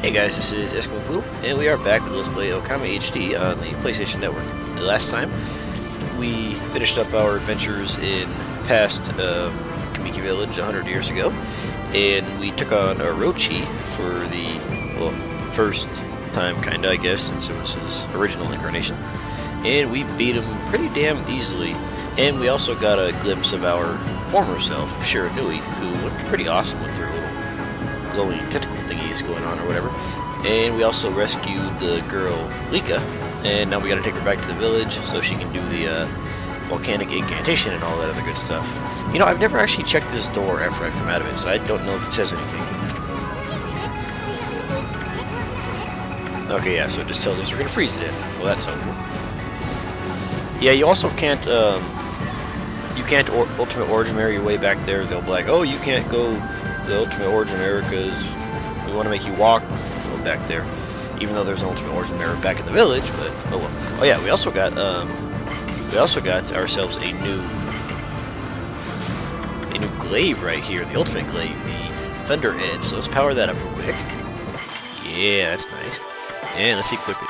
Hey guys, this is Eskimo and we are back with Let's Play Okami HD on the PlayStation Network. The last time, we finished up our adventures in past Kamiki Village 100 years ago, and we took on Orochi for the, well, first time, kinda, I guess, since it was his original incarnation. And we beat him pretty damn easily, and we also got a glimpse of our former self, Shiranui, who looked pretty awesome with her little glowing tentacle thingies going on or whatever. And we also rescued the girl Lika, and now we gotta take her back to the village so she can do the volcanic incantation and all that other good stuff. You know, I've never actually checked this door after I come out of it, so I don't know if it says anything. Okay, yeah, so it just tells us we're gonna freeze to death. Well, that sounds cool. Yeah, you also can't ultimate origin mirror your way back there. They'll be like, oh, you can't go the ultimate origin mirror because we want to make you walk back there, even though there's an ultimate origin mirror back in the village. But oh well. Oh yeah, we also got ourselves a new glaive right here, the ultimate glaive, the Thunder Edge. So let's power that up real quick. Yeah, that's nice. And let's equip it.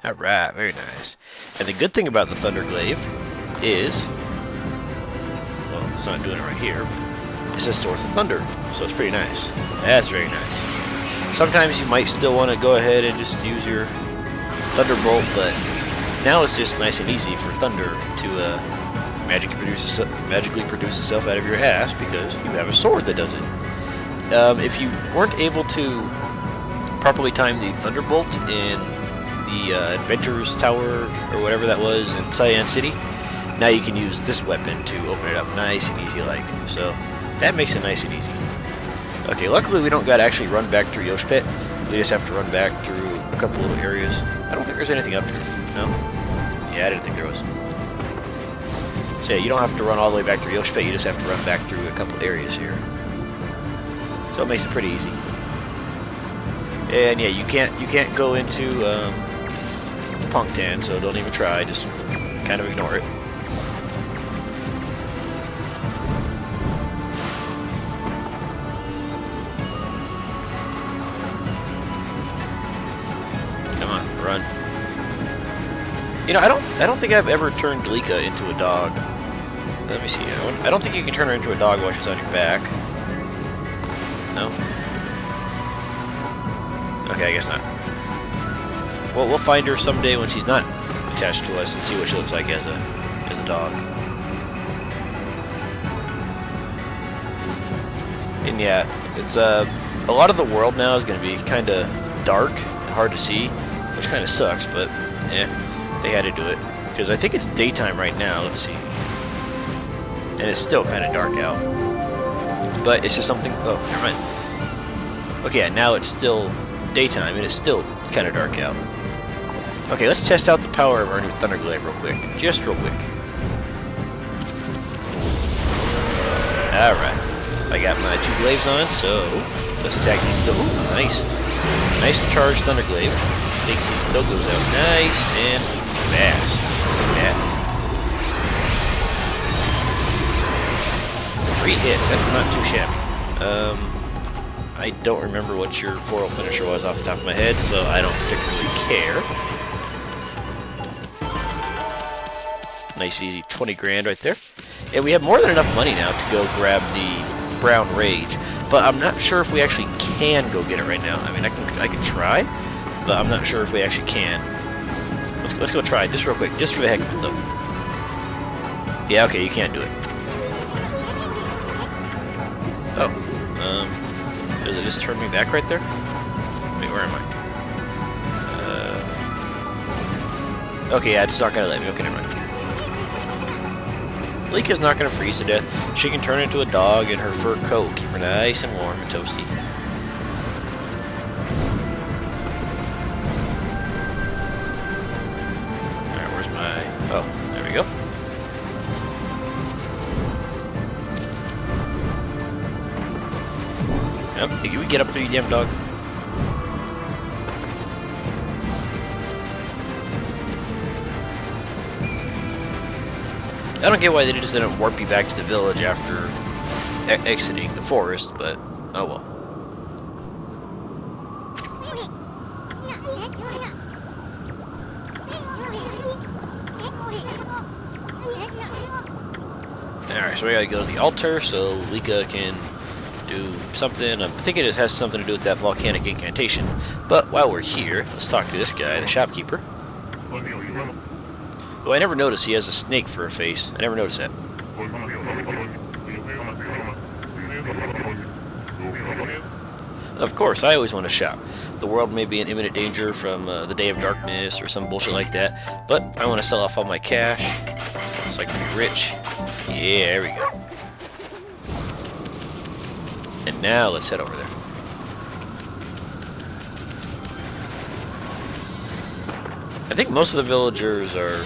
Alright, very nice. And the good thing about the Thunder Glaive is, well, it's not doing it right here, but it says Source of Thunder, so it's pretty nice. That's very nice. Sometimes you might still want to go ahead and just use your Thunderbolt, but now it's just nice and easy for Thunder to magically produce itself out of your ass because you have a sword that does it. If you weren't able to properly time the Thunderbolt in the Inventor's Tower, or whatever that was, in Cyan City, now you can use this weapon to open it up nice and easy like. So that makes it nice and easy. Okay, luckily we don't got to actually run back through Yosh Pit. We just have to run back through a couple little areas. I don't think there's anything up here. No? Yeah, I didn't think there was. So yeah, you don't have to run all the way back through Yosh Pit, you just have to run back through a couple areas here. So it makes it pretty easy. And yeah, you can't go into Punktan, so don't even try, just kind of ignore it. Come on, run. You know, I don't think I've ever turned Lika into a dog. Let me see. I don't think you can turn her into a dog while she's on your back. No? Okay, I guess not. Well, we'll find her someday when she's not attached to us and see what she looks like as a dog. And yeah, it's a lot of the world now is going to be kind of dark and hard to see, which kind of sucks, but they had to do it because I think it's daytime right now. Let's see, and it's still kind of dark out, but it's just something. Oh, never mind. Okay, yeah, now it's still daytime and it's still kind of dark out. Okay, let's test out the power of our new Thunder Glaive real quick. Just real quick. Alright. I got my two glaives on, so let's attack these. Ooh, nice. Nice charged Thunder Glaive. Makes these dogos out nice and fast. Look at that. 3 hits, that's not too shabby. I don't remember what your 4-0 finisher was off the top of my head, so I don't particularly care. Nice easy 20 grand right there. And we have more than enough money now to go grab the Brown Rage, but I'm not sure if we actually can go get it right now. I mean, I can try, but I'm not sure if we actually can. Let's go try it just real quick, just for the heck of it though. Yeah, okay, you can't do it. Oh, does it just turn me back right there? Wait, where am I? Okay, yeah, it's not gonna let me. Okay, never mind. Lika's not going to freeze to death. She can turn into a dog in her fur coat, keep her nice and warm and toasty. Alright, where's my... Oh, there we go. Yep, you get up there, you damn dog. I don't get why they just didn't warp you back to the village after exiting the forest, but oh well. Alright, so we gotta go to the altar so Lika can do something. I'm thinking it has something to do with that volcanic incantation. But while we're here, let's talk to this guy, the shopkeeper. Oh, I never noticed he has a snake for a face. I never noticed that. Of course, I always want to shop. The world may be in imminent danger from the day of darkness or some bullshit like that, but I want to sell off all my cash so I can be rich. Yeah, there we go. And now let's head over there. I think most of the villagers are,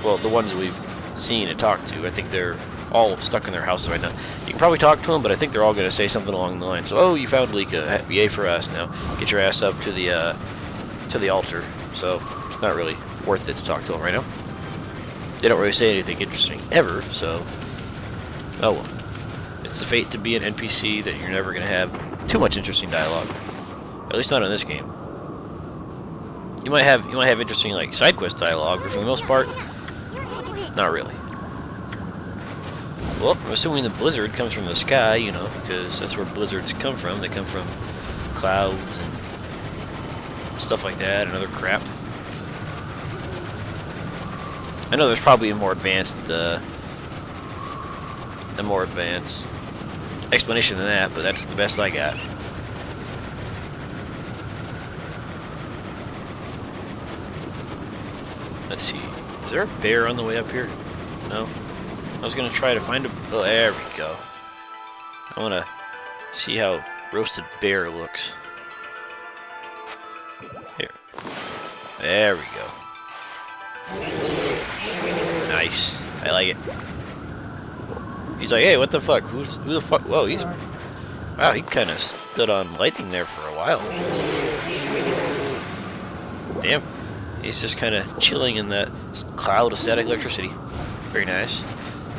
well, the ones that we've seen and talked to, I think they're all stuck in their houses right now. You can probably talk to them, but I think they're all going to say something along the lines. So, oh, you found Lika. Yay for us now. Get your ass up to the altar. So it's not really worth it to talk to them right now. They don't really say anything interesting ever, so oh well. It's the fate to be an NPC that you're never going to have too much interesting dialogue. At least not in this game. You might have interesting like side quest dialogue, but for the most part, not really. Well, I'm assuming the blizzard comes from the sky, you know, because that's where blizzards come from. They come from clouds and stuff like that and other crap. I know there's probably a more advanced explanation than that, but that's the best I got. Let's see. Is there a bear on the way up here? No? I was going to try to find a... Oh, there we go. I want to see how roasted bear looks. Here. There we go. Nice. I like it. He's like, hey, what the fuck? Who the fuck? Whoa, he's... Wow, he kind of stood on lightning there for a while. Damn. He's just kind of chilling in that cloud of static electricity. Very nice.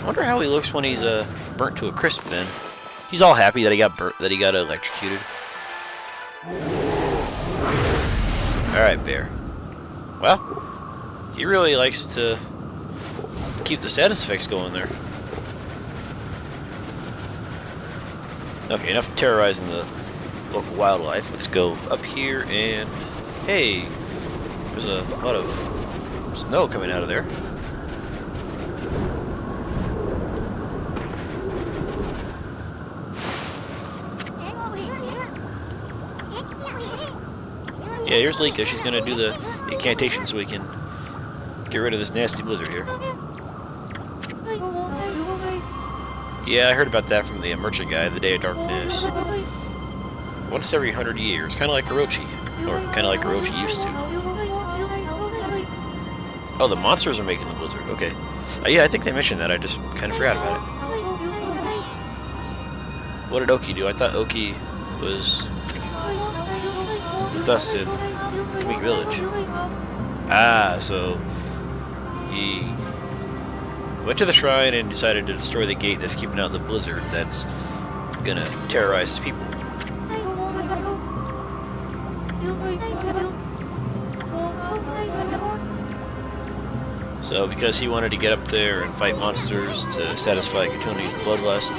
I wonder how he looks when he's burnt to a crisp then. He's all happy that he got burnt, that he got electrocuted. Alright, bear. Well, he really likes to keep the status effects going there. Okay, enough terrorizing the local wildlife. Let's go up here and... Hey! There's a lot of snow coming out of there. Yeah, here's Lika. She's gonna do the incantation so we can get rid of this nasty blizzard here. Yeah, I heard about that from the merchant guy, the Day of Darkness. Once every 100 years, kind of like Orochi. Or kind of like Orochi used to. Oh, the monsters are making the blizzard. Okay. Yeah, I think they mentioned that. I just kind of forgot about it. What did Oki do? I thought Oki was with us in Kamiki Village. Ah, so he went to the shrine and decided to destroy the gate that's keeping out the blizzard that's gonna terrorize his people. So because he wanted to get up there and fight monsters to satisfy Katuni's bloodlust,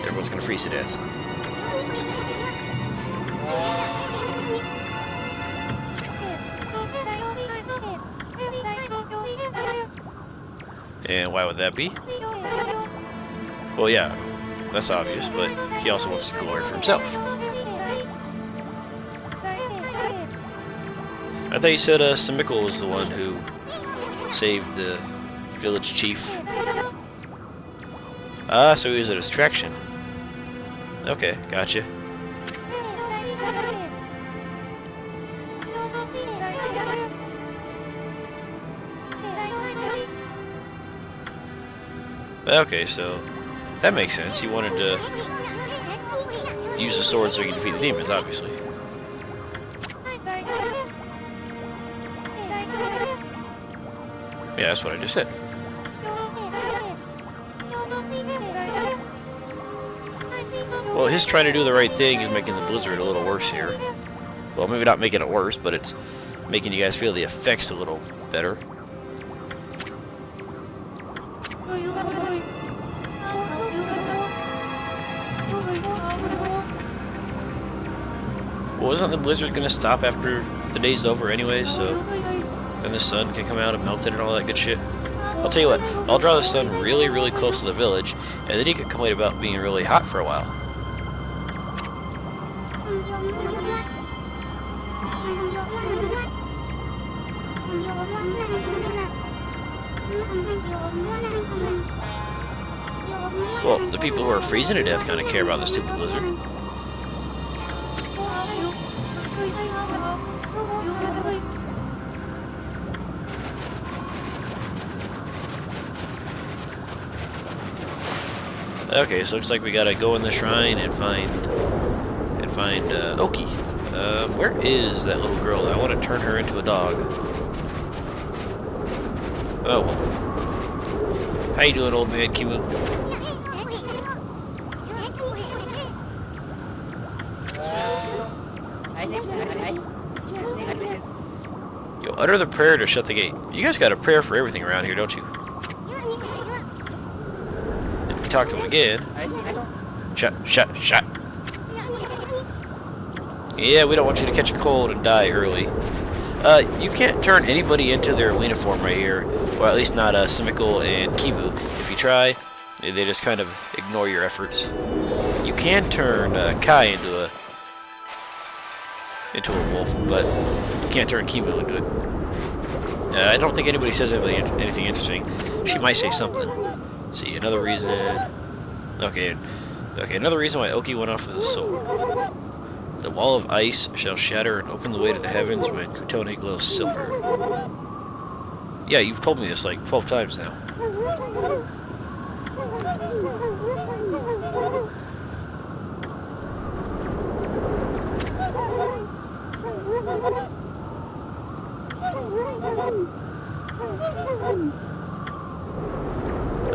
everyone's gonna freeze to death. And why would that be? Well, yeah, that's obvious, but he also wants the glory for himself. I thought you said Samikkel was the one who saved the village chief. Ah, so he was a distraction. Okay, gotcha. Okay, so that makes sense. He wanted to use the sword so he could defeat the demons, obviously. Yeah, that's what I just said. Well, his trying to do the right thing is making the blizzard a little worse here. Well, maybe not making it worse, but it's making you guys feel the effects a little better. Well, isn't the blizzard gonna stop after the day's over anyway, so then the sun can come out and melt it and all that good shit? I'll tell you what, I'll draw the sun really, really close to the village, and then you can complain about being really hot for a while. Well, the people who are freezing to death kind of care about the stupid blizzard. Okay, so looks like we gotta go in the shrine and find Oki. Where is that little girl? I want to turn her into a dog. Oh well. How you doing, old man Kimu? Yo, utter the prayer to shut the gate. You guys got a prayer for everything around here, don't you? And if you talk to him again... Shut. Yeah, we don't want you to catch a cold and die early. You can't turn anybody into their Lena form right here. Or at least not Simical and Kimu. If you try, they just kind of ignore your efforts. You can turn Kai into a wolf, but you can't turn Kimu into it. I don't think anybody says anything interesting. She might say something. Let's see, another reason... Okay, another reason why Oki went off with his sword. The wall of ice shall shatter and open the way to the heavens when Kutone glows silver. Yeah, you've told me this like 12 times now.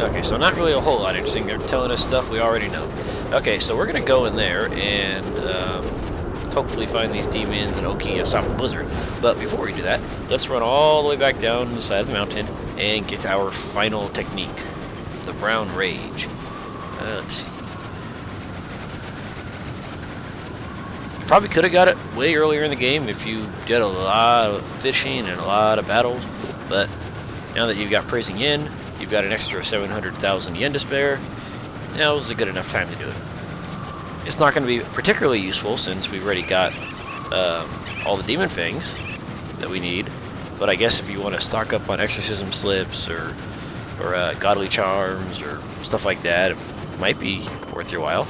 Okay, so not really a whole lot interesting. They're telling us stuff we already know. Okay, so we're gonna go in there and hopefully find these demons and Oki and stop the blizzard. But before we do that, let's run all the way back down the side of the mountain and get our final technique, the Brown Rage. Let's see. You probably could have got it way earlier in the game if you did a lot of fishing and a lot of battles, but now that you've got praising yen, you've got an extra 700,000 yen to spare. Now is a good enough time to do it. It's not going to be particularly useful since we've already got all the demon fangs that we need, but I guess if you want to stock up on exorcism slips or godly charms or stuff like that, it might be worth your while.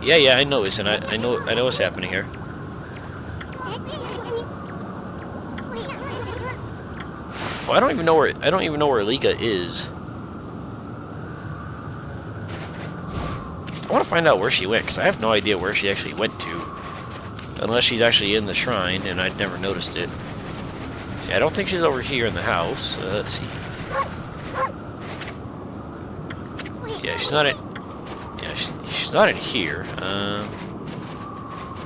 Yeah, I know, and I know what's happening here. Well, I don't even know where Lika is. I want to find out where she went, because I have no idea where she actually went to. Unless she's actually in the shrine, and I'd never noticed it. See, I don't think she's over here in the house. Let's see. Yeah, she's not in... Yeah, she's not in here.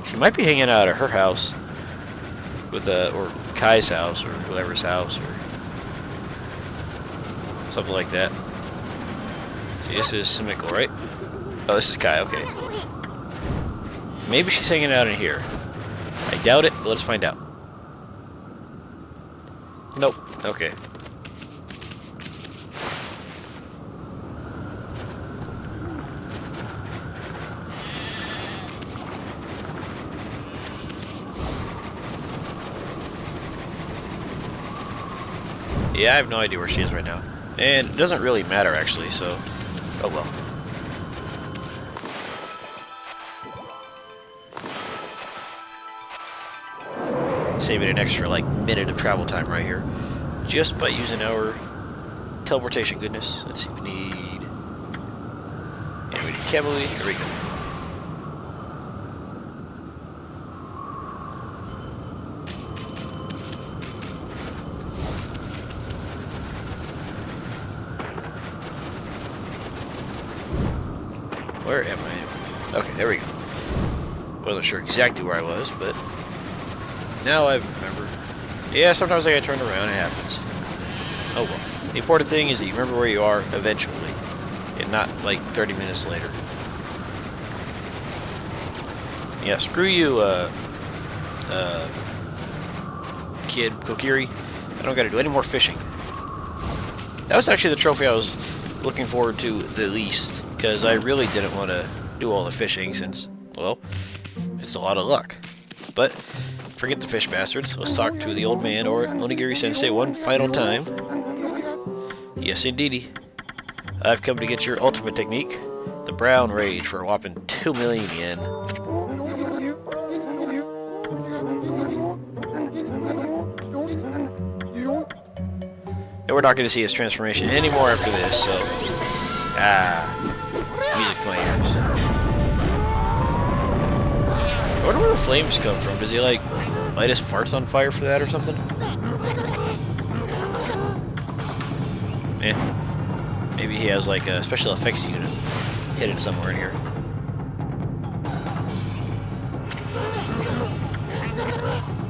She might be hanging out at her house. With, or Kai's house, or whoever's house, or... something like that. See, this is Simical, right? Oh, this is Kai, okay. Maybe she's hanging out in here. I doubt it, but let's find out. Nope. Okay. Yeah, I have no idea where she is right now. And it doesn't really matter, actually, so... Oh, well. Saving an extra, like, minute of travel time right here. Just by using our teleportation goodness. Let's see, we need... And we need cavalry. Here we go. Where am I? Okay, there we go. Wasn't sure exactly where I was, but now I remember. Yeah, sometimes I get turned around. It happens. Oh well. The important thing is that you remember where you are eventually, and not like 30 minutes later. Yeah, screw you, kid Kokiri. I don't gotta do any more fishing. That was actually the trophy I was looking forward to the least, because I really didn't want to do all the fishing since, well, it's a lot of luck. But forget the fish bastards. Let's talk to the old man or Onigiri-sensei one final time. Yes, indeedy. I've come to get your ultimate technique, the Brown Rage, for a whopping 2 million yen. And we're not going to see his transformation anymore after this, so... music to my ears. I wonder where the flames come from. Does he, like, light his farts on fire for that or something? Maybe he has, like, a special effects unit hidden somewhere in here.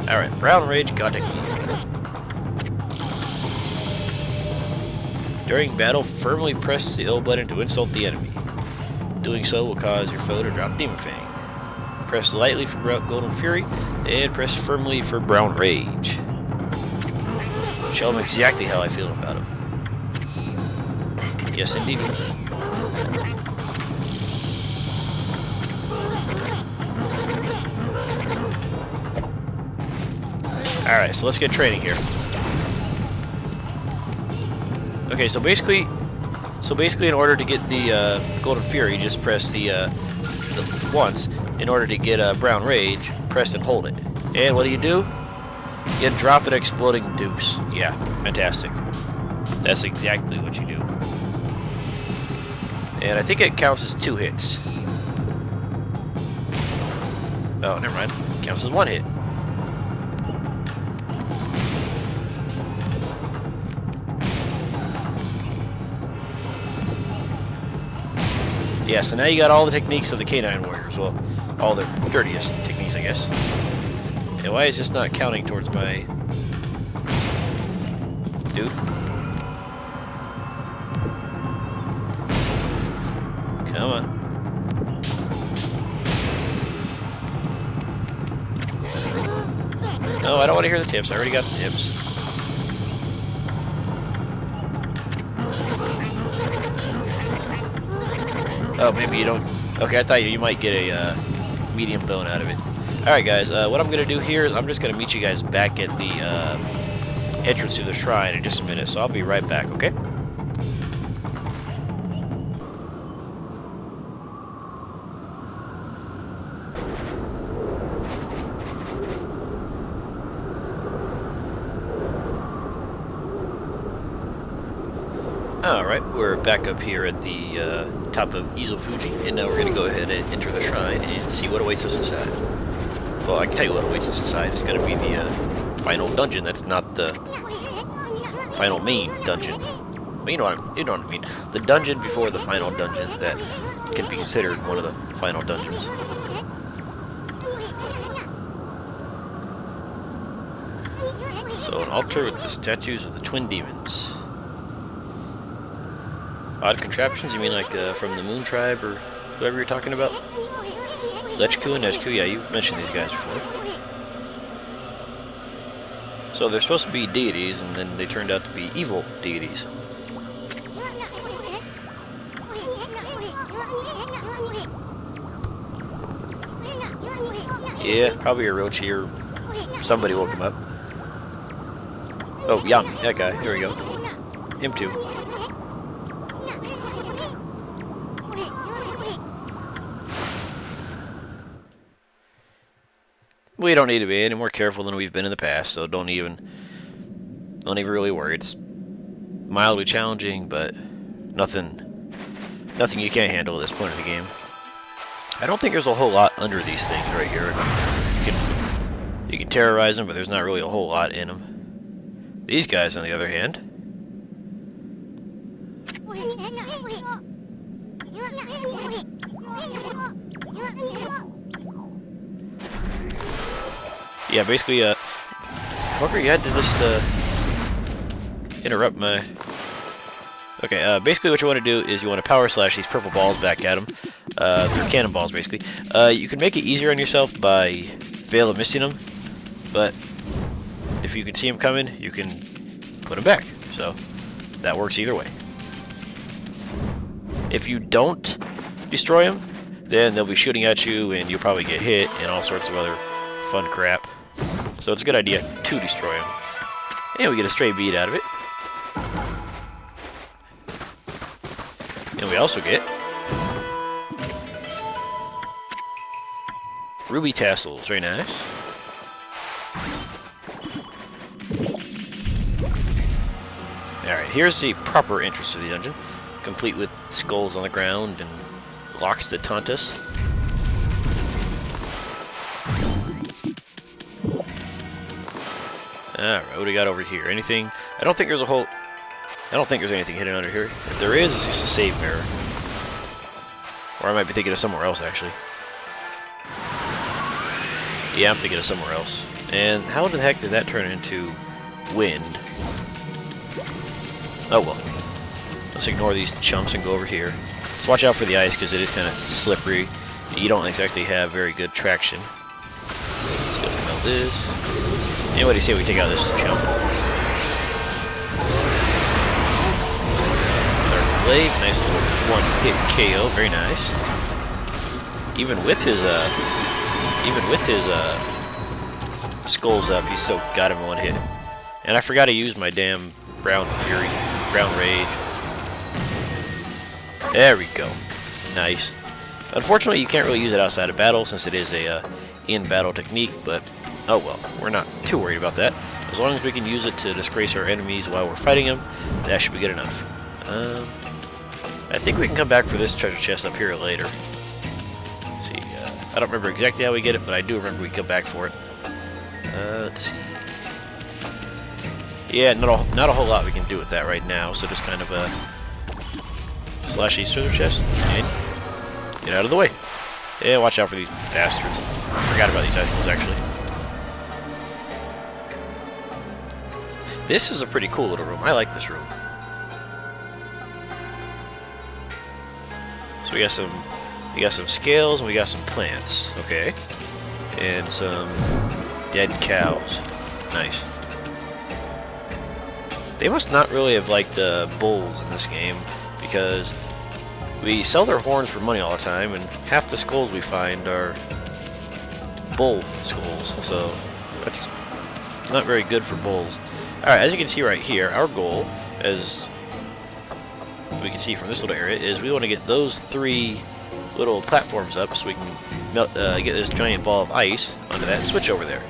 Alright, Brown Rage, God technique. During battle, firmly press the L button to insult the enemy. Doing so will cause your foe to drop Demon Fang. Press lightly for Golden Fury, and press firmly for Brown Rage. Show him exactly how I feel about him. Yes, indeed. Alright, so let's get training here. Okay, so basically in order to get the Golden Fury, just press the once. In order to get Brown Rage, press and hold it. And what do? You drop an exploding deuce. Yeah, fantastic. That's exactly what you do. And I think it counts as 2 hits. Oh, never mind. It counts as 1 hit. Yeah, so now you got all the techniques of the K9 Warriors. Well, all the dirtiest techniques, I guess. And why is this not counting towards my... Dude? Come on. No, I don't want to hear the tips. I already got the tips. Oh, maybe you don't... Okay, I thought you might get a medium bone out of it. Alright guys, what I'm going to do here is I'm just going to meet you guys back at the entrance to the shrine in just a minute, so I'll be right back, okay? Alright, we're back up here at the top of Izo Fuji, and now we're going to go ahead and enter the shrine and see what awaits us inside. Well, I can tell you what awaits us inside. It's going to be the final dungeon. That's not the final main dungeon. But you know what I mean. The dungeon before the final dungeon that can be considered one of the final dungeons. So an altar with the statues of the twin demons. Odd contraptions? You mean like from the Moon Tribe or whoever you're talking about? Lechku and Nechku, yeah, you've mentioned these guys before. So they're supposed to be deities, and then they turned out to be evil deities. Yeah, probably a Orochi or somebody woke him up. Oh, Yami, that guy, there we go. Him too. We don't need to be any more careful than we've been in the past, so don't even really worry. It's mildly challenging, but nothing you can't handle at this point in the game. I don't think there's a whole lot under these things right here. You can terrorize them, but there's not really a whole lot in them. These guys, on the other hand, Yeah, basically, fucker, you had to just, interrupt my... Okay, basically what you want to do is you want to power slash these purple balls back at them. They're cannonballs, basically. You can make it easier on yourself by Veil of Misting them, but if you can see them coming, you can put them back. So, that works either way. If you don't destroy them, then they'll be shooting at you and you'll probably get hit and all sorts of other fun crap. So it's a good idea to destroy them. And we get a stray bead out of it. And we also get ruby tassels. Very nice. Alright, here's the proper entrance to the dungeon, complete with skulls on the ground and locks that taunt us. Alright, what do we got over here? Anything? I don't think there's anything hidden under here. If there is, it's just a save mirror. Or I might be thinking of somewhere else, actually. Yeah, I'm thinking of somewhere else. And how the heck did that turn into wind? Oh well. Let's ignore these chumps and go over here. Let's watch out for the ice because it is kind of slippery. You don't exactly have very good traction. Let's see what the hell this. Anybody say we take out this chump? Another blade, nice little one-hit KO, very nice. Even with his skulls up, he still got him in one hit. And I forgot to use my damn brown fury, brown rage. There we go. Nice. Unfortunately, you can't really use it outside of battle since it is a in-battle technique, but oh well, we're not too worried about that. As long as we can use it to disgrace our enemies while we're fighting them, that should be good enough. I think we can come back for this treasure chest up here later. Let's see, I don't remember exactly how we get it, but I do remember we come back for it. Let's see. Yeah, not a whole lot we can do with that right now, so just kind of slash these treasure chests and get out of the way. Yeah, watch out for these bastards. I forgot about these items, actually. This is a pretty cool little room. I like this room. So we got some scales and we got some plants, okay, and some dead cows. Nice. They must not really have liked bulls in this game because we sell their horns for money all the time, and half the skulls we find are bull skulls. So that's not very good for bulls. Alright, as you can see right here, our goal, as we can see from this little area, is we want to get those 3 little platforms up so we can get this giant ball of ice onto that switch over there.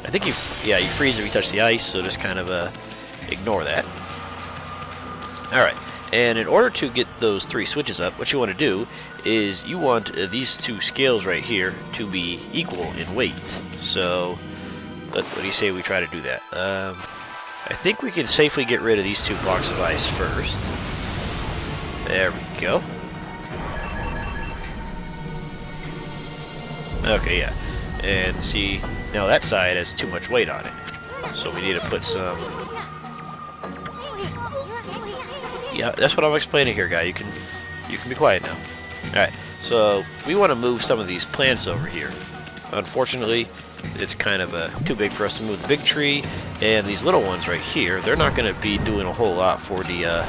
I think you freeze if you touch the ice, so just kind of ignore that. Alright, and in order to get those 3 switches up, what you want to do is you want these 2 scales right here to be equal in weight. So, what do you say we try to do that? I think we can safely get rid of these 2 blocks of ice first. There we go. Okay, yeah. And see, now that side has too much weight on it. So we need to put some... Yeah, that's what I'm explaining here, guy. You can be quiet now. Alright, so we want to move some of these plants over here. Unfortunately, it's kind of too big for us to move the big tree, and these little ones right here, they're not going to be doing a whole lot for the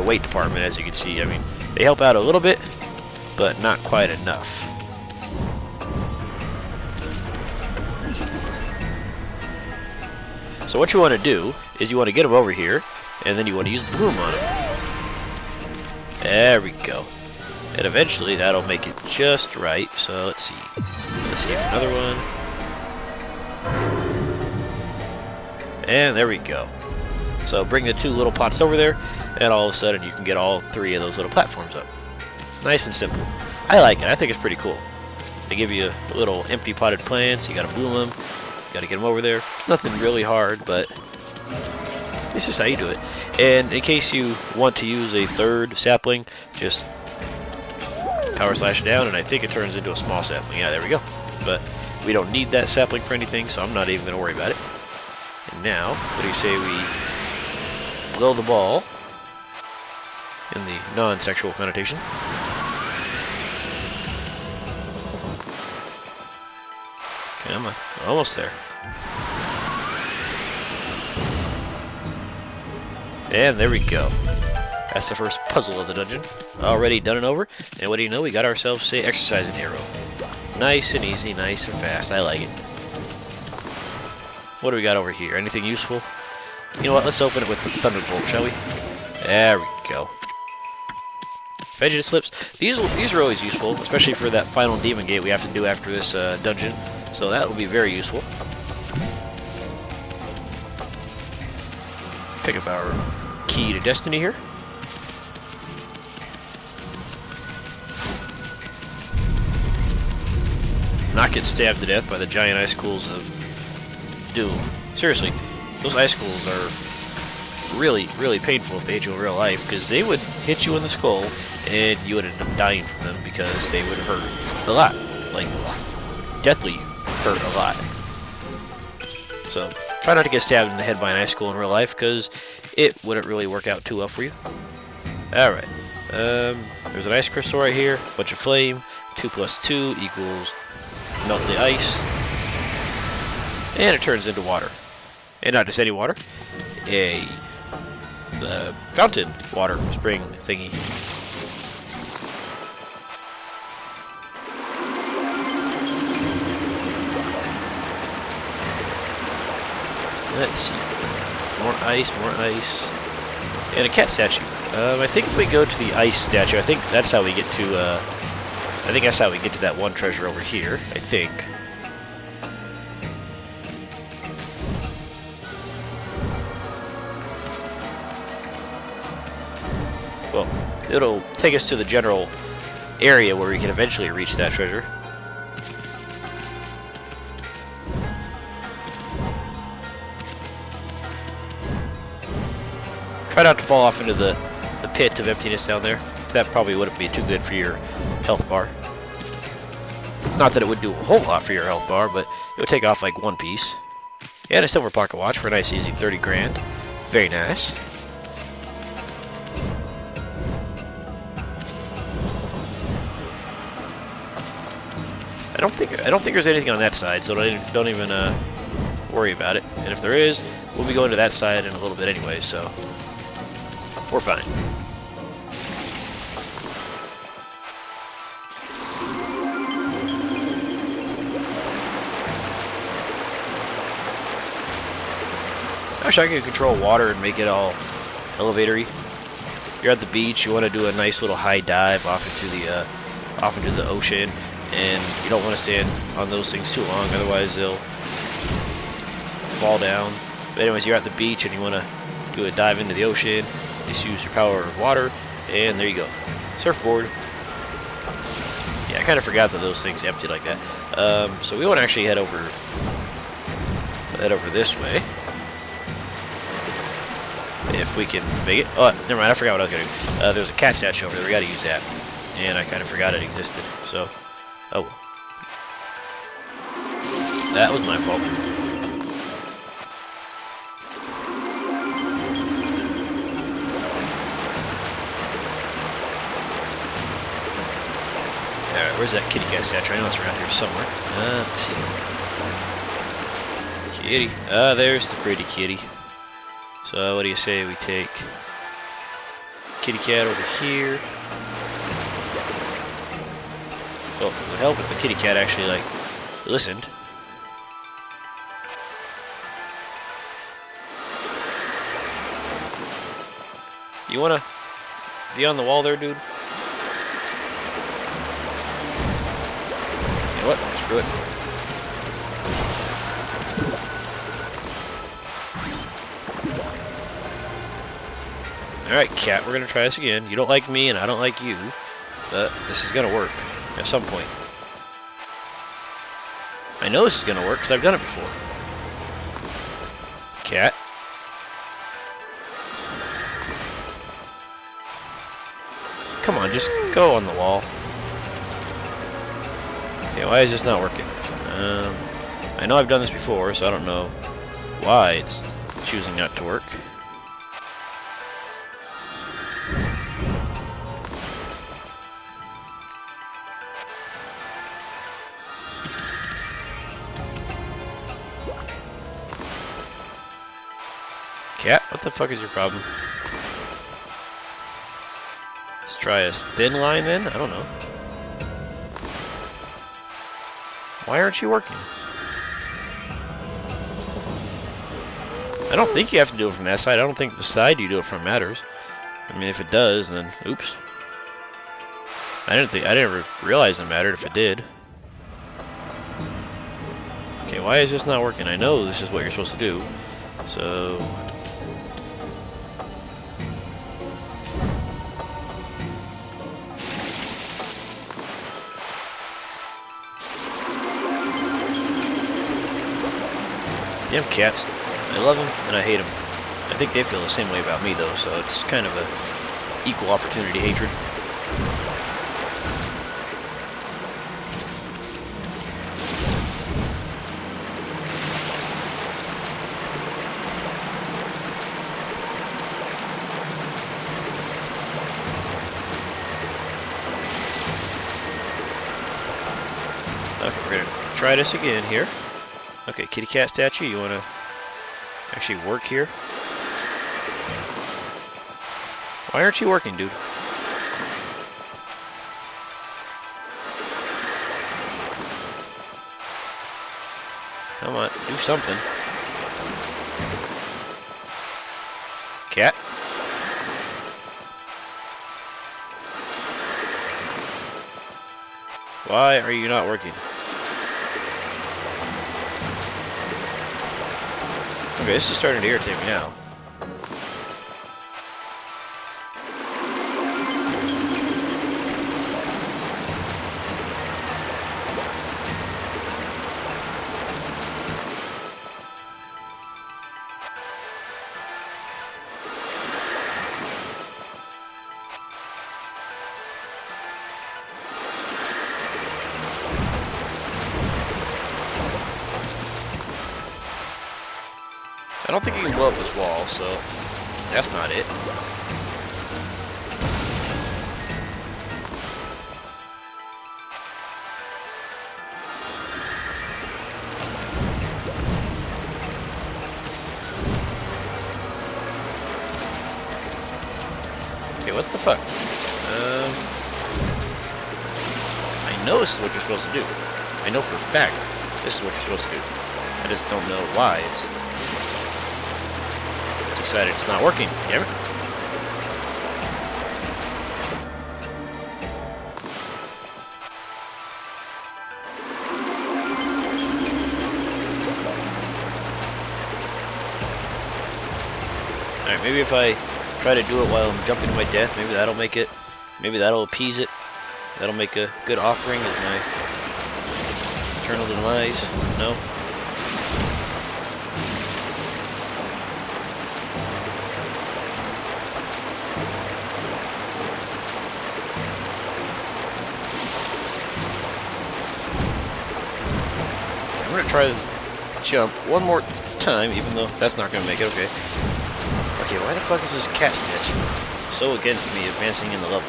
weight department, as you can see. I mean, they help out a little bit, but not quite enough. So what you want to do is you want to get them over here, and then you want to use bloom on them. There we go. And eventually that'll make it just right. So let's see. Let's see another one. And there we go. So bring the 2 little pots over there, and all of a sudden you can get all 3 of those little platforms up. Nice and simple. I like it. I think it's pretty cool. They give you little empty potted plants. You gotta bloom them. You gotta get them over there. Nothing really hard, but This is how you do it. And in case you want to use a third sapling, just power slash it down, and I think it turns into a small sapling. Yeah, there we go. But we don't need that sapling for anything, so I'm not even going to worry about it. And now, what do you say we blow the ball in the non-sexual connotation? Come on, almost there. And there we go. That's the first puzzle of the dungeon. Already done and over. And what do you know? We got ourselves a exercising arrow. Nice and easy, nice and fast. I like it. What do we got over here? Anything useful? You know what? Let's open it with the thunderbolt, shall we? There we go. Vegeta slips. These are always useful, especially for that final demon gate we have to do after this dungeon. So that will be very useful. Pick up our key to destiny here. Not get stabbed to death by the giant icicles of doom. Seriously, those icicles are really, really painful if they hit you in real life, because they would hit you in the skull and you would end up dying from them because they would hurt a lot. Like, deathly hurt a lot. So, try not to get stabbed in the head by an icicle in real life, because it wouldn't really work out too well for you. Alright. There's an ice crystal right here. Bunch of flame. 2 plus 2 equals melt the ice. And it turns into water. And not just any water. The fountain water spring thingy. Let's see. More ice, and a cat statue. I think if we go to the ice statue, I think that's how we get to. That one treasure over here. I think. Well, it'll take us to the general area where we can eventually reach that treasure. Try not to fall off into the pit of emptiness down there. That probably wouldn't be too good for your health bar. Not that it would do a whole lot for your health bar, but it would take off like 1 piece. And a silver pocket watch for a nice easy 30 grand. Very nice. I don't think there's anything on that side, so don't even worry about it. And if there is, we'll be going to that side in a little bit anyway, so we're fine. I wish I could control water and make it all elevatory. You're at the beach, you want to do a nice little high dive off into the ocean, and you don't want to stand on those things too long, otherwise they'll fall down. But anyways, you're at the beach and you want to do a dive into the ocean. Just use your power of water, and there you go. Surfboard. Yeah, I kind of forgot that those things empty like that. So we want to actually head over this way. If we can make it. Oh, never mind, I forgot what I was going to do. There's a cat statue over there, we got to use that. And I kind of forgot it existed, so, oh well. That was my fault. Alright, where's that kitty cat statue? I know it's around here somewhere. Let's see. Kitty. There's the pretty kitty. So what do you say we take kitty cat over here? Well, it would help if the kitty cat actually, like, listened. You wanna be on the wall there, dude? You know what? Screw it. Alright, cat, we're gonna try this again. You don't like me, and I don't like you, but this is gonna work at some point. I know this is gonna work, because I've done it before. Cat. Come on, just go on the wall. Okay, why is this not working? I know I've done this before, so I don't know why it's choosing not to work. Cat, what the fuck is your problem? Let's try a thin line then? I don't know. Why aren't you working? I don't think you have to do it from that side. I don't think the side you do it from matters. I mean, if it does, then oops. I didn't realize it mattered if it did. Okay, why is this not working? I know this is what you're supposed to do. So damn cats. I love them and I hate them. I think they feel the same way about me though, so it's kind of a equal opportunity hatred. Okay, we're gonna try this again here. Okay, kitty cat statue, you wanna actually work here? Why aren't you working, dude? Come on, do something. Cat? Why are you not working? Okay, this is starting to irritate me now. I don't think you can blow up this wall, so that's not it. Okay, what the fuck? I know this is what you're supposed to do. I know for a fact this is what you're supposed to do. I just don't know why it's decided it's not working. Damn it. Alright, maybe if I try to do it while I'm jumping to my death, maybe that'll make it, maybe that'll appease it. That'll make a good offering as my eternal demise. No? I'm gonna try this jump one more time, even though that's not gonna make it. Okay. Okay, why the fuck is this cat statue so against me advancing in the level?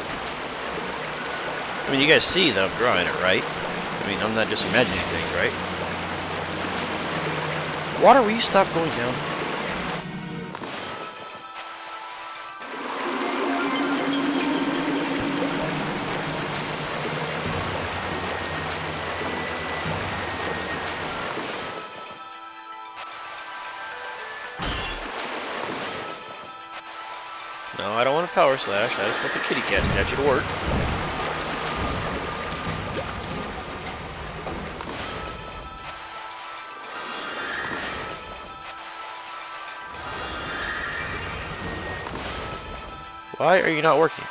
I mean, you guys see that I'm drawing it, right? I mean, I'm not just imagining things, right? Water, will you stop going down? No, I don't want a power slash. I just want the kitty cat statue to work. Why are you not working?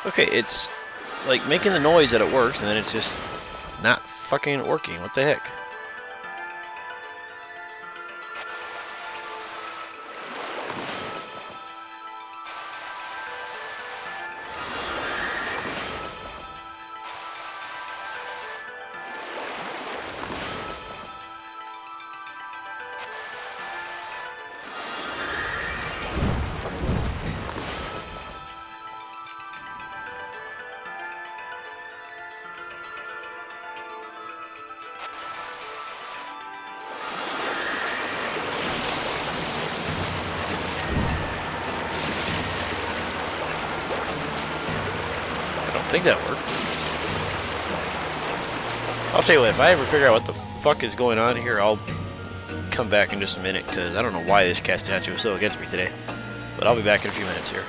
Okay, it's like making the noise that it works, and then it's just not fucking working. What the heck? I think that worked. I'll tell you what, if I ever figure out what the fuck is going on here, I'll come back in just a minute, because I don't know why this cat statue is so against me today. But I'll be back in a few minutes here.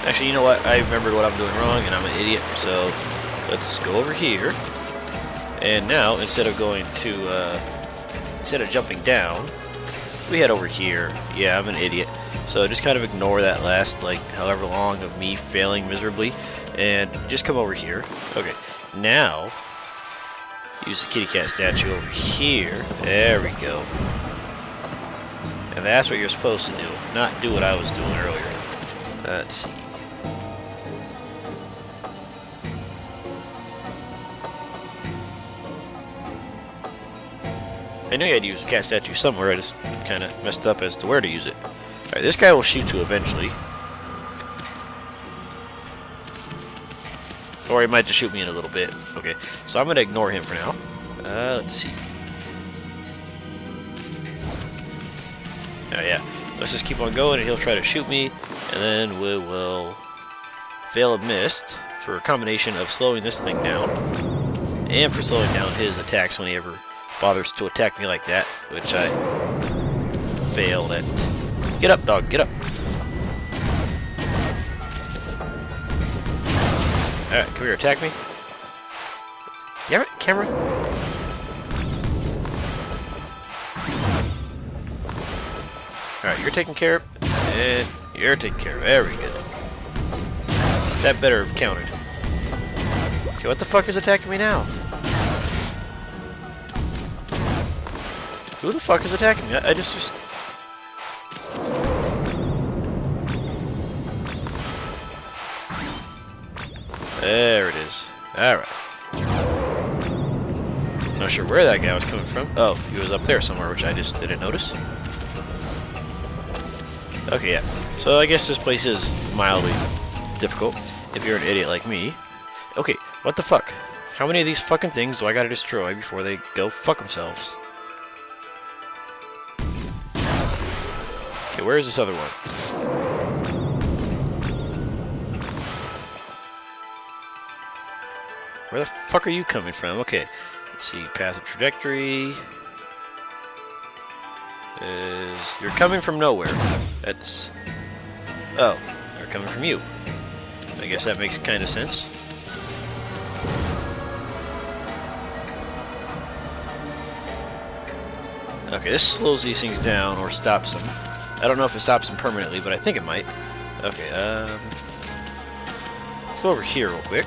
Actually, you know what? I remembered what I'm doing wrong, and I'm an idiot. So let's go over here. And now, instead of going to, instead of jumping down, we head over here. Yeah, I'm an idiot. So just kind of ignore that last, like, however long of me failing miserably, and just come over here. Okay, now use the kitty cat statue over here. There we go. And that's what you're supposed to do, not do what I was doing earlier. Let's see. I knew you had to use a cat statue somewhere, I just kind of messed up as to where to use it. Alright, this guy will shoot you eventually. Or he might just shoot me in a little bit. Okay, so I'm going to ignore him for now. Let's see. Oh yeah, let's just keep on going and he'll try to shoot me. And then we will fail a missed for a combination of slowing this thing down and for slowing down his attacks when he ever bothers to attack me like that, which I failed at. Get up, dog, get up. Alright, come here, attack me. Damn it, camera. Alright, you're taken care of, and you're taken care of. Very good. That better have counted. Okay, what the fuck is attacking me now? Who the fuck is attacking me? I just... There it is. Alright. Not sure where that guy was coming from. Oh, he was up there somewhere, which I just didn't notice. Okay, yeah. So I guess this place is mildly difficult if you're an idiot like me. Okay, what the fuck? How many of these fucking things do I gotta destroy before they go fuck themselves? Okay, where is this other one? Where the fuck are you coming from? Okay, let's see. Path of trajectory is you're coming from nowhere. That's oh, they're coming from you. I guess that makes kind of sense. Okay, this slows these things down or stops them. I don't know if it stops them permanently, but I think it might. Okay, let's go over here real quick.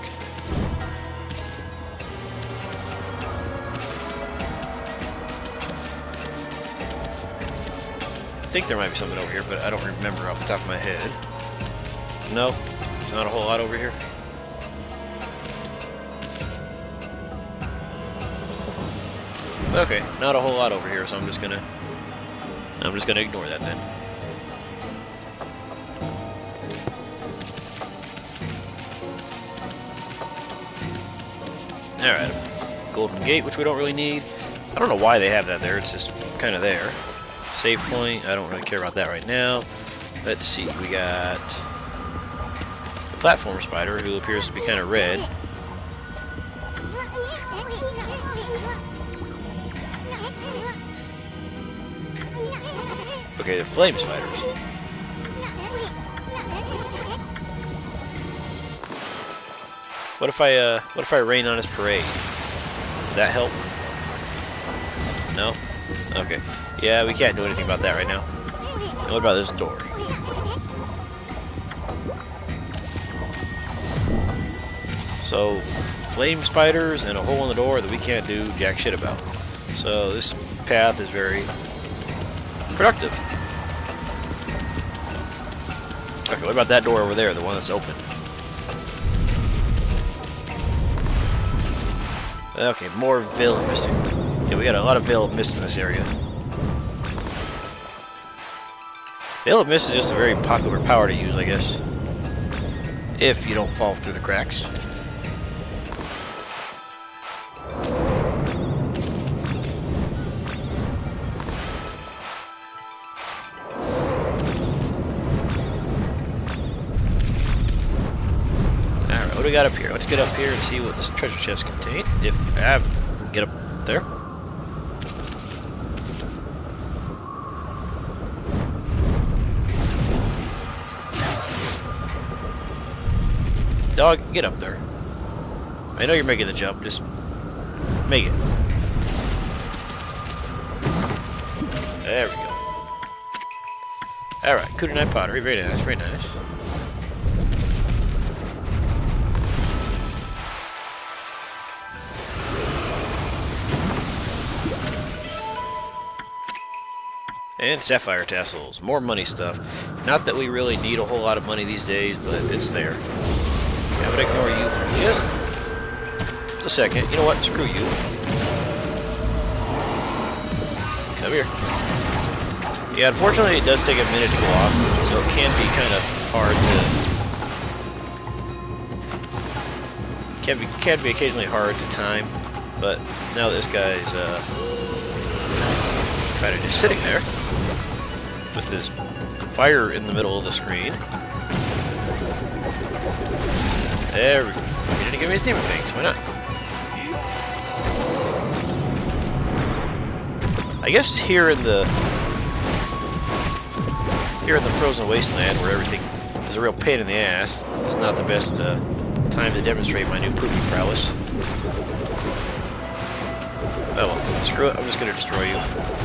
I think there might be something over here, but I don't remember off the top of my head. No, there's not a whole lot over here. Okay, not a whole lot over here, so I'm just gonna ignore that then. Alright, golden gate, which we don't really need. I don't know why they have that there, it's just kind of there. Save point, I don't really care about that right now. Let's see, we got the platform spider, who appears to be kind of red. Okay, the flame spiders. What if I rain on his parade? Would that help? No? Okay. Yeah, we can't do anything about that right now. And what about this door? So, flame spiders and a hole in the door that we can't do jack shit about. So this path is very productive. Okay, what about that door over there, the one that's open? Okay, more Veil of Mist. Yeah, we got a lot of Veil of Mist in this area. Veil of Mist is just a very popular power to use, I guess. If you don't fall through the cracks. Alright, what do we got up here? Let's get up here and see what this treasure chest contains. If I get up there. Dog, get up there. I know you're making the jump, just make it. There we go. Alright, Kudinite pottery, very nice, very nice. And sapphire tassels, more money stuff. Not that we really need a whole lot of money these days, but it's there. I'm gonna ignore you for just a second. You know what? Screw you. Come here. Yeah, unfortunately it does take a minute to go off, so it can be kind of hard to... Can be occasionally hard to time, but now this guy's kind of just sitting there with this fire in the middle of the screen. There we go. He didn't give me his demon fangs. Why not? I guess here in the frozen wasteland, where everything is a real pain in the ass, it's not the best time to demonstrate my new pooping prowess. Oh well, screw it. I'm just gonna destroy you.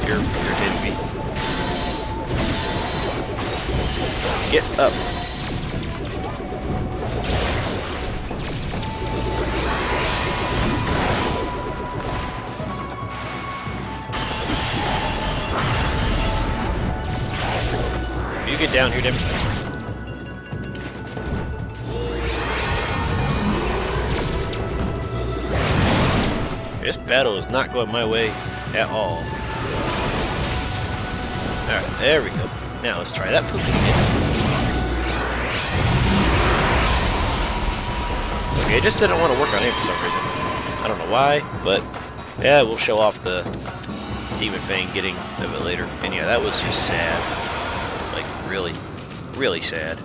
You're irritating me. Get up. You get down here, Dem. This battle is not going my way at all. Alright, there we go. Now let's try that pooping again. Okay, it just didn't want to work on him for some reason. I don't know why, but yeah, we'll show off the Demon Fang getting of it later. And yeah, that was just sad. Like, really, really sad.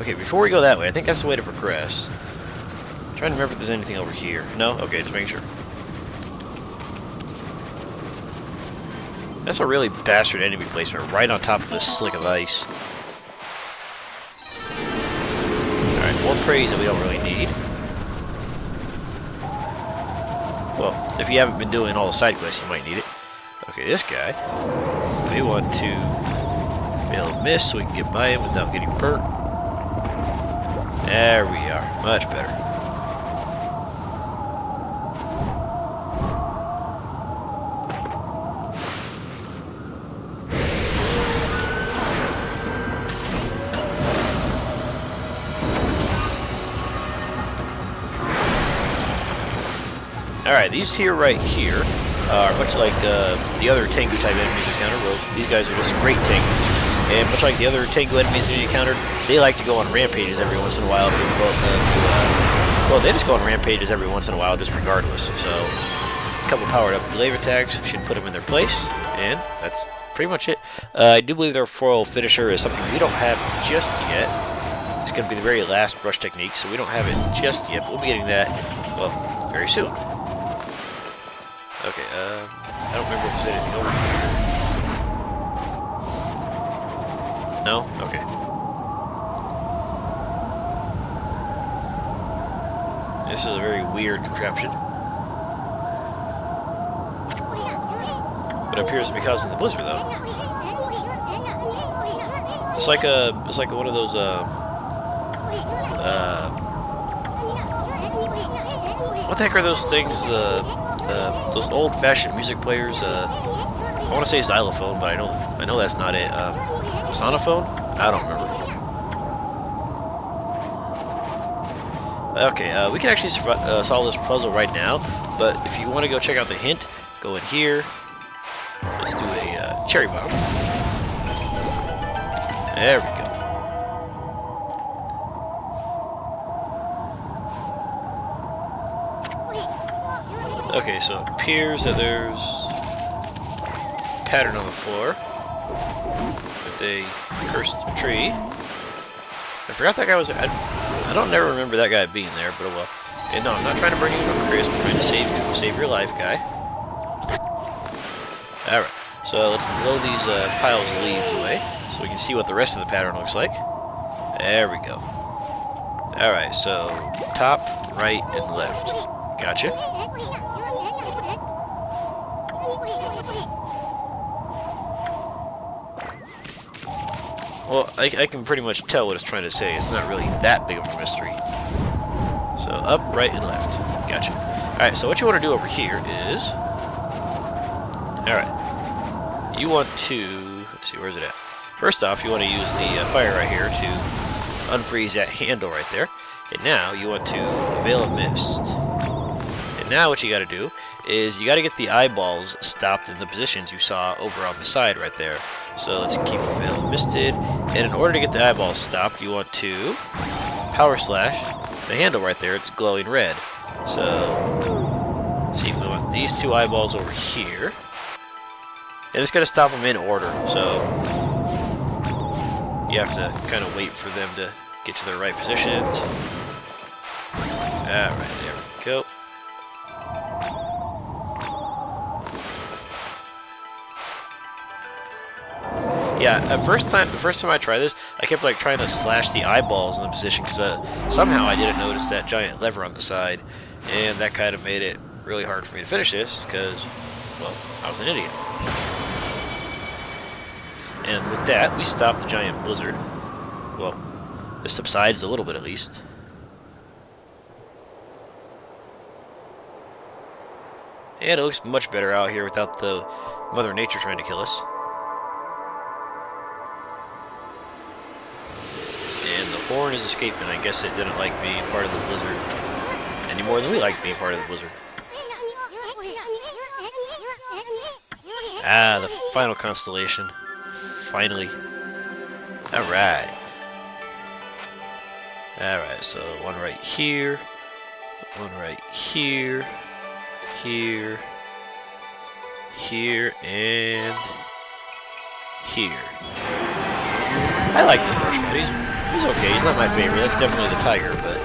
Okay, before we go that way, I think that's the way to progress. I'm trying to remember if there's anything over here. No? Okay, just making sure. That's a really bastard enemy placement right on top of this slick of ice. Alright, more praise that we don't really need. Well, if you haven't been doing all the side quests, you might need it. Okay, this guy. We want to Veil of Mist so we can get by him without getting burnt. There we are. Much better. Alright, these here right here are much like the other Tengu type enemies we encountered. Well, these guys are just great Tengus. And much like the other Tengu enemies we encountered, they like to go on rampages every once in a while. Well, they just go on rampages every once in a while, just regardless. So, a couple powered up glaive attacks should put them in their place, and that's pretty much it. I do believe their foil finisher is something we don't have just yet. It's going to be the very last brush technique, so we don't have it just yet. But we'll be getting that, well, very soon. Okay, I don't remember if there's anything over here. No? Okay. This is a very weird contraption. But it appears to be causing the blizzard, though. It's like one of those what the heck are those things? Those old-fashioned music players. I want to say xylophone, but I know that's not it. Sonophone? I don't remember. Okay, we can actually solve this puzzle right now, but if you want to go check out the hint, go in here. Let's do a cherry bomb. There we go. Okay, so it appears that there's a pattern on the floor with a cursed tree. I forgot that guy was. I don't never remember that guy being there, but oh well. And no, I'm not trying to bring you to a crisp. I'm trying to save your life, guy. All right. So let's blow these piles of leaves away, so we can see what the rest of the pattern looks like. There we go. All right. So top, right, and left. Gotcha. Well, I can pretty much tell what it's trying to say. It's not really that big of a mystery. So up, right, and left. Gotcha. Alright, so what you want to do over here is... Alright. You want to... Let's see, where's it at? First off, you want to use the fire right here to unfreeze that handle right there. And now you want to veil a mist. And now what you got to do is you got to get the eyeballs stopped in the positions you saw over on the side right there. So let's keep veil misted. And in order to get the eyeballs stopped, you want to power slash the handle right there. It's glowing red. So see, we want these two eyeballs over here. And it's going to stop them in order. So you have to kind of wait for them to get to their right positions. Alright, there we go. Yeah, the first time I tried this, I kept like trying to slash the eyeballs in the position because somehow I didn't notice that giant lever on the side, and that kind of made it really hard for me to finish this because, well, I was an idiot. And with that, we stopped the giant blizzard. Well, it subsides a little bit at least. And it looks much better out here without the Mother Nature trying to kill us. And the horn is escaping. I guess it didn't like being part of the blizzard any more than we like being part of the blizzard. Ah, the final constellation. Finally. Alright. Alright, so one right here. One right here. Here. Here. And here. I like this brush cut. He's okay. He's not my favorite. That's definitely the tiger, but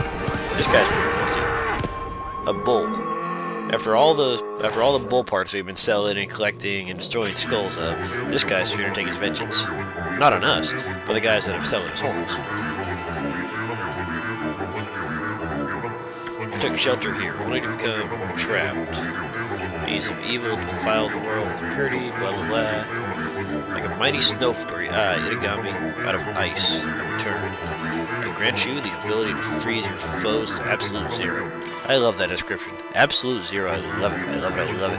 this guy's pretty cool too. A bull. After all the bull parts we've been selling and collecting and destroying skulls of, this guy's here to take his vengeance. Not on us, but the guys that have selling his horns. I took shelter here, only to become trapped. Bees of evil defile the world with impurity, blah blah blah. Like a mighty snow flurry, Okami, out of ice, return. I grant you the ability to freeze your foes to absolute zero. I love that description. Absolute zero, I love it, I love it, I love it.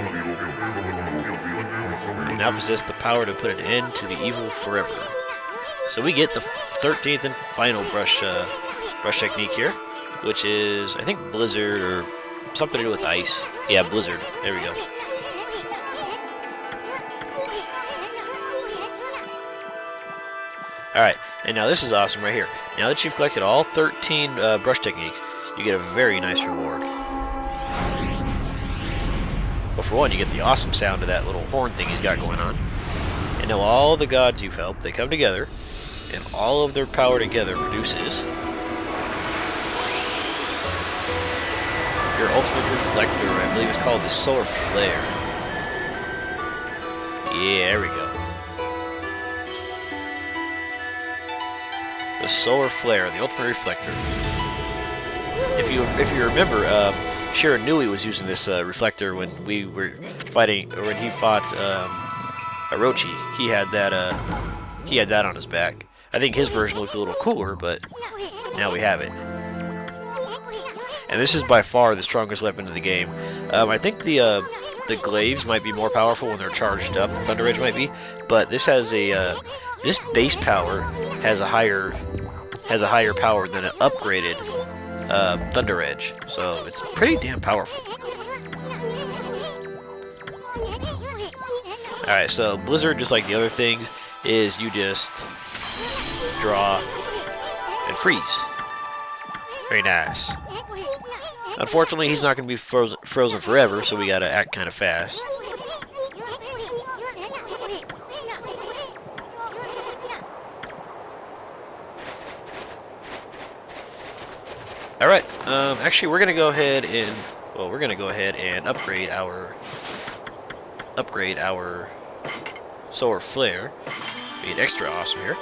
I now possess the power to put an end to the evil forever. So we get the 13th and final brush technique here, which is, I think, blizzard or something to do with ice. Yeah, blizzard. There we go. Alright, and now this is awesome right here. Now that you've collected all 13 brush techniques, you get a very nice reward. Well, for one, you get the awesome sound of that little horn thing he's got going on. And now all the gods you've helped, they come together, and all of their power together produces your ultimate reflector. I believe it's called the solar flare. Yeah, there we go. The solar flare, the ultimate reflector. if you remember, Shiranui was using this reflector when we were fighting, or when he fought Orochi. He had that on his back. I think his version looked a little cooler, but now we have it. And this is by far the strongest weapon in the game. I think the glaives might be more powerful when they're charged up. The Thunder Edge might be, but this has a this base power has a higher power than an upgraded Thunder Edge. So it's pretty damn powerful. All right, so Blizzard, just like the other things, is you just draw and freeze. Very nice. Unfortunately, he's not going to be frozen forever, so we got to act kind of fast. All right. Actually, we're going to go ahead and upgrade our solar flare. Be extra awesome here.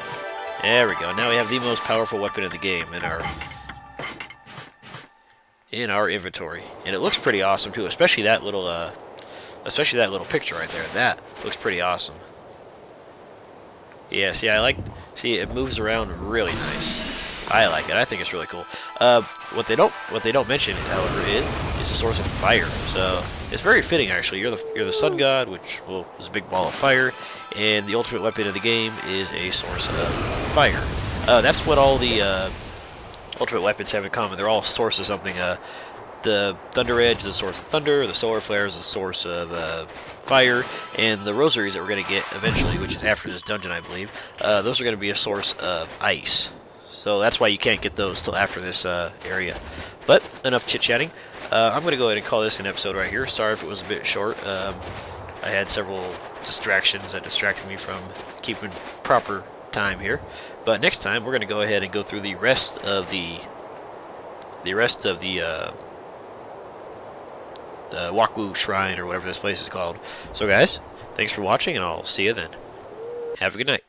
There we go. Now we have the most powerful weapon in the game in our inventory, and it looks pretty awesome too. Especially that little picture right there. That looks pretty awesome. Yeah. See, it moves around really nice. I like it. I think it's really cool. What they don't mention, however, is the source of fire. So it's very fitting, actually. You're the sun god, which is a big ball of fire, and the ultimate weapon of the game is a source of fire. That's what all the ultimate weapons have in common. They're all source of something. The Thunder Edge is the source of thunder. The Solar Flare is the source of fire, and the rosaries that we're going to get eventually, which is after this dungeon, I believe, those are going to be a source of ice. So that's why you can't get those till after this area. But enough chit-chatting. I'm going to go ahead and call this an episode right here. Sorry if it was a bit short. I had several distractions that distracted me from keeping proper time here. But next time we're going to go ahead and go through the rest of the Wawku Shrine, or whatever this place is called. So guys, thanks for watching, and I'll see you then. Have a good night.